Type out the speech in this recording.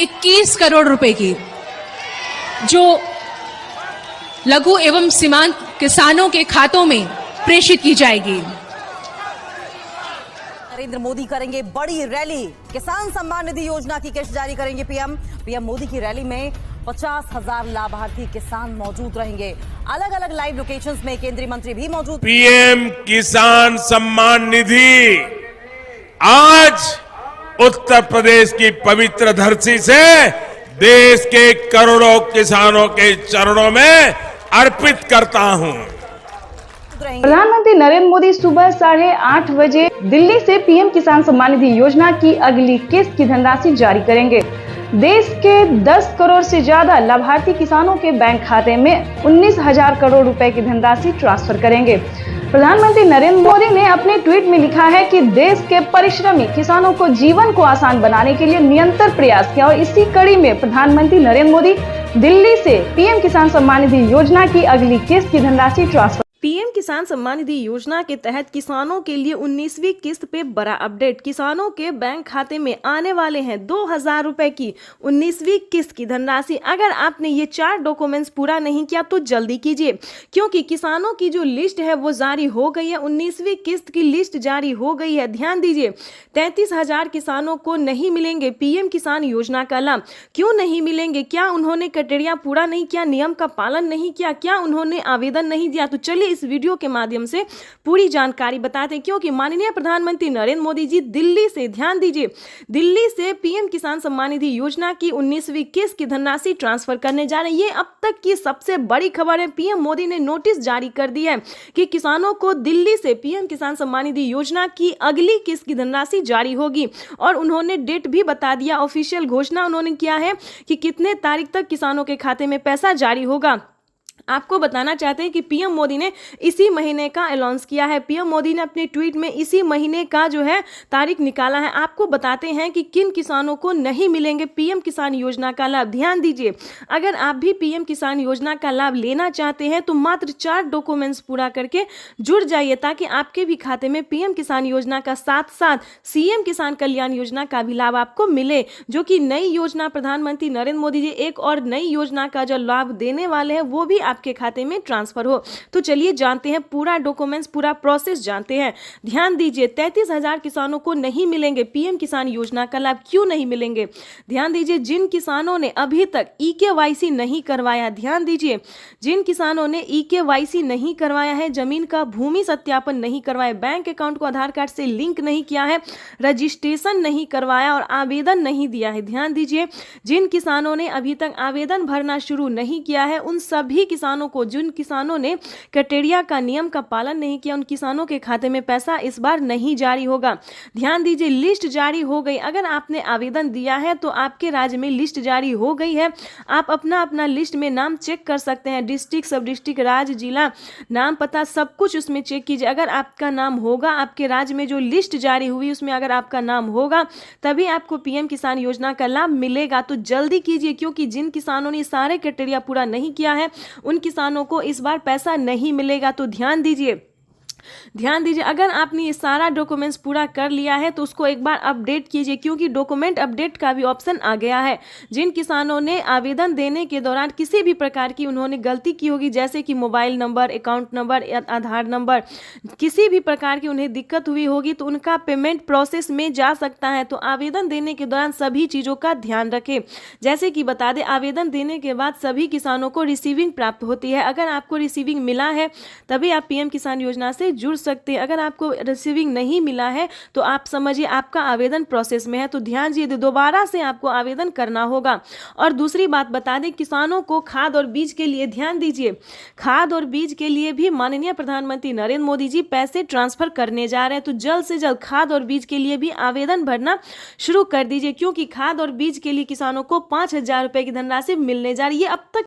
21 करोड़ रुपए की जो लघु एवं सीमांत किसानों के खातों में प्रेषित की जाएगी। नरेंद्र मोदी करेंगे बड़ी रैली, किसान सम्मान निधि योजना की किस्त जारी करेंगे पीएम मोदी की रैली में 50,000 लाभार्थी किसान मौजूद रहेंगे। अलग अलग लाइव लोकेशंस में केंद्रीय मंत्री भी मौजूद। पीएम किसान सम्मान निधि आज उत्तर प्रदेश की पवित्र धरती से देश के करोड़ों किसानों के चरणों में अर्पित करता हूं। प्रधानमंत्री नरेंद्र मोदी सुबह 8:30 बजे दिल्ली से पीएम किसान सम्मान निधि योजना की अगली किस्त की धनराशि जारी करेंगे। देश के 10 करोड़ से ज्यादा लाभार्थी किसानों के बैंक खाते में 19,000 करोड़ रुपए की धनराशि ट्रांसफर करेंगे। प्रधानमंत्री नरेंद्र मोदी ने अपने ट्वीट में लिखा है कि देश के परिश्रमी किसानों को जीवन को आसान बनाने के लिए निरंतर प्रयास किया और इसी कड़ी में प्रधानमंत्री नरेंद्र मोदी दिल्ली से पीएम किसान सम्मान निधि योजना की अगली किस्त की धनराशि ट्रांसफर। पीएम किसान सम्मान निधि योजना के तहत किसानों के लिए 19वीं किस्त पे बड़ा अपडेट। किसानों के बैंक खाते में आने वाले हैं 2,000 रुपए की 19वीं किस्त की धनराशि। अगर आपने ये 4 डॉक्यूमेंट्स पूरा नहीं किया तो जल्दी कीजिए, क्योंकि किसानों की जो लिस्ट है वो जारी हो गई है। 19वीं किस्त की लिस्ट जारी हो गई है। ध्यान दीजिए, 33,000 किसानों को नहीं मिलेंगे पीएम किसान योजना का लाभ। क्यों नहीं मिलेंगे? क्या उन्होंने क्राइटेरिया पूरा नहीं किया, नियम का पालन नहीं किया, क्या उन्होंने आवेदन नहीं दिया? तो चलिए इस वीडियो के माध्यम से पूरी जानकारी बताते हैं, क्योंकि माननीय प्रधानमंत्री नरेंद्र मोदी जी दिल्ली से, ध्यान दीजिए, दिल्ली से पीएम किसान सम्मान निधि योजना की 19वीं किस्त की धनराशि ट्रांसफर करने जा रहे हैं। ये अब तक की सबसे बड़ी खबर है। पीएम मोदी ने नोटिस जारी कर दी है कि किसानों को दिल्ली से पीएम किसान सम्मान निधि योजना की अगली किस्त की धनराशि जारी होगी और उन्होंने डेट भी बता दिया। ऑफिशियल घोषणा उन्होंने किया है कि कितने तारीख तक किसानों के खाते में पैसा जारी होगा। आपको बताना चाहते हैं कि पीएम मोदी ने इसी महीने का अनाउंस किया है। पीएम मोदी ने अपने ट्वीट में इसी महीने का जो है तारीख निकाला है। आपको बताते हैं कि किन किसानों को नहीं मिलेंगे पीएम किसान योजना का लाभ। ध्यान दीजिए, अगर आप भी पीएम किसान योजना का लाभ लेना चाहते हैं तो मात्र 4 डॉक्यूमेंट्स पूरा करके जुड़ जाइए, ताकि आपके भी खाते में पीएम किसान योजना का साथ साथ सीएम किसान कल्याण योजना का भी लाभ आपको मिले, जो कि नई योजना प्रधानमंत्री नरेंद्र मोदी जी एक और नई योजना का जो लाभ देने वाले हैं वो भी आपके खाते में ट्रांसफर हो। तो चलिए जानते हैं पूरा डॉक्यूमेंट्स, पूरा प्रोसेस जानते हैं। ध्यान दीजिए, 33,000 किसानों को नहीं मिलेंगे पीएम किसान योजना का लाभ। क्यों नहीं मिलेंगे? ध्यान दीजिए, जिन किसानों ने अभी तक ईकेवाईसी नहीं करवाया, ध्यान दीजिए, जिन किसानों ने ईकेवाईसी नहीं करवाया है, जमीन का भूमि सत्यापन नहीं करवाया, बैंक अकाउंट को आधार कार्ड से लिंक नहीं किया है, रजिस्ट्रेशन नहीं करवाया और आवेदन नहीं दिया है। ध्यान दीजिए, जिन किसानों ने अभी तक आवेदन भरना शुरू नहीं किया है, उन सभी किसानों को, जिन किसानों ने क्राइटेरिया का, नियम का पालन नहीं किया, उन किसानों के खाते में पैसा इस बार नहीं जारी होगा। ध्यान दीजिए, लिस्ट जारी हो गई। अगर आपने आवेदन दिया है तो आपके राज्य में लिस्ट जारी हो गई है। आप अपना लिस्ट में नाम चेक कर सकते हैं, डिस्ट्रिक्ट, सब डिस्ट्रिक्ट, राज्य, जिला, नाम, पता, सब कुछ उसमें चेक कीजिए। अगर आपका नाम होगा, आपके राज्य में जो लिस्ट जारी हुई उसमें अगर आपका नाम होगा, तभी आपको पीएम किसान योजना का लाभ मिलेगा। तो जल्दी कीजिए, क्योंकि जिन किसानों ने सारे क्राइटेरिया पूरा नहीं किया है उन किसानों को इस बार पैसा नहीं मिलेगा। तो ध्यान दीजिए, अगर आपने ये सारा डॉक्यूमेंट्स पूरा कर लिया है तो उसको एक बार अपडेट कीजिए, क्योंकि डॉक्यूमेंट अपडेट का भी ऑप्शन आ गया है। जिन किसानों ने आवेदन देने के दौरान किसी भी प्रकार की उन्होंने गलती की होगी, जैसे कि मोबाइल नंबर, अकाउंट नंबर, आधार नंबर, किसी भी प्रकार की उन्हें दिक्कत हुई होगी तो उनका पेमेंट प्रोसेस में जा सकता है। तो आवेदन देने के दौरान सभी चीज़ों का ध्यान रखें। जैसे कि बता दें, आवेदन देने के बाद सभी किसानों को रिसीविंग प्राप्त होती है। अगर आपको रिसीविंग मिला है तभी आप पीएम किसान योजना से जुड़ सकते हैं। अगर आपको रिसीविंग नहीं मिला है तो आप समझिए आपका आवेदन प्रोसेस में है। तो ध्यान दीजिए, दोबारा से आपको आवेदन करना होगा। और दूसरी बात बता दें, किसानों को खाद और बीज के लिए, ध्यान दीजिए, खाद और बीज के लिए भी माननीय प्रधानमंत्री नरेंद्र मोदी जी पैसे ट्रांसफर करने जा रहे हैं। तो जल्द से जल्द खाद और बीज के लिए भी आवेदन भरना शुरू कर दीजिए, क्योंकि खाद और बीज के लिए किसानों को 5,000 रुपए की धनराशि मिलने जा रही है। अब तक